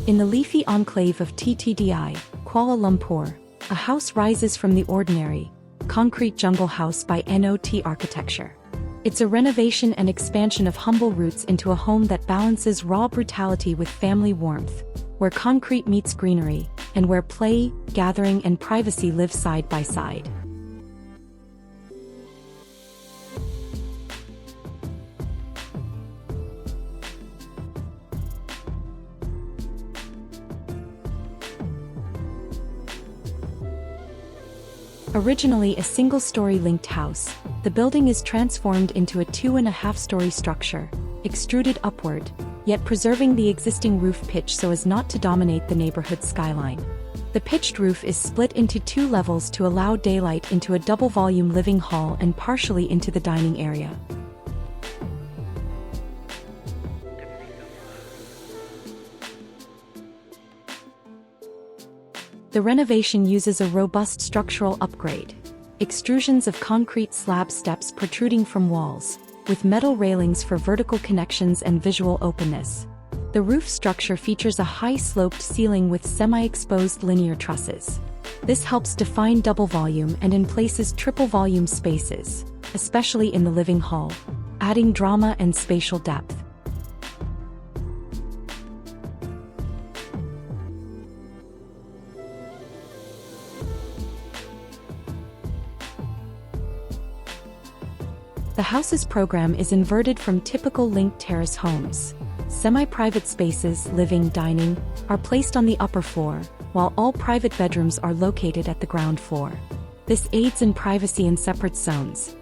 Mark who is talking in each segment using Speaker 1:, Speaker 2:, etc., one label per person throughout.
Speaker 1: In the leafy enclave of TTDI, Kuala Lumpur, a house rises from the ordinary, concrete jungle house by NOT architecture. It's a renovation and expansion of humble roots into a home that balances raw brutality with family warmth, where concrete meets greenery, and where play, gathering, and privacy live side by side. Originally a single-story linked house, the building is transformed into a 2.5-story structure, extruded upward, yet preserving the existing roof pitch so as not to dominate the neighborhood skyline. The pitched roof is split into 2 levels to allow daylight into a double-volume living hall and partially into the dining area. The renovation uses a robust structural upgrade. Extrusions of concrete slab steps protruding from walls, with metal railings for vertical connections and visual openness. The roof structure features a high-sloped ceiling with semi-exposed linear trusses. This helps define double volume and in places triple volume spaces, especially in the living hall, adding drama and spatial depth. The house's program is inverted from typical linked terrace homes. Semi-private spaces, living, dining, are placed on the upper floor, while all private bedrooms are located at the ground floor. This aids in privacy in separate zones.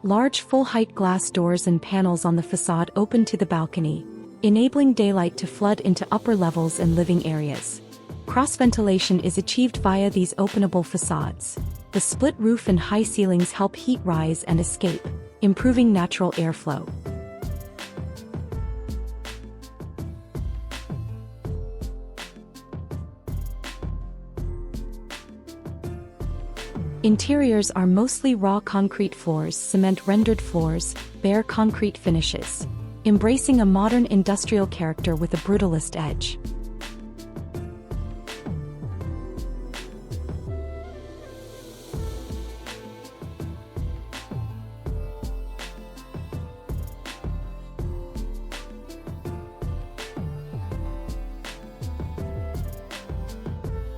Speaker 1: Large full-height glass doors and panels on the facade open to the balcony, enabling daylight to flood into upper levels and living areas. Cross-ventilation is achieved via these openable facades. The split roof and high ceilings help heat rise and escape, improving natural airflow. Interiors are mostly raw concrete floors, cement-rendered floors, bare concrete finishes, embracing a modern industrial character with a brutalist edge.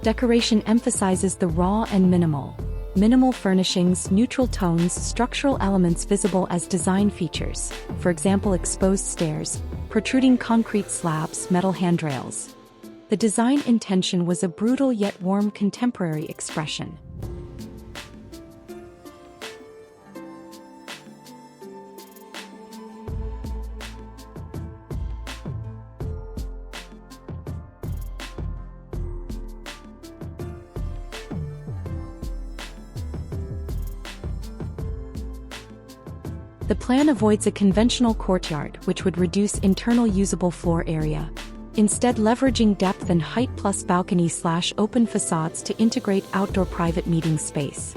Speaker 1: Decoration emphasizes the raw and minimal. Minimal furnishings, neutral tones, structural elements visible as design features, for example exposed stairs, protruding concrete slabs, metal handrails. The design intention was a brutal yet warm contemporary expression. The plan avoids a conventional courtyard which would reduce internal usable floor area, instead leveraging depth and height plus balcony/open facades to integrate outdoor private meeting space.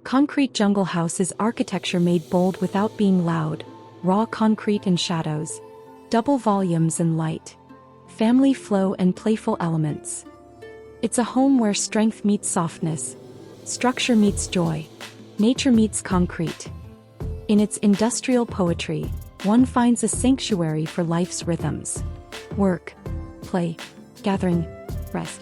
Speaker 1: Concrete jungle house is architecture made bold without being loud, raw concrete and shadows, double volumes and light, family flow and playful elements. It's a home where strength meets softness, structure meets joy, nature meets concrete. In its industrial poetry, one finds a sanctuary for life's rhythms: work, play, gathering, rest.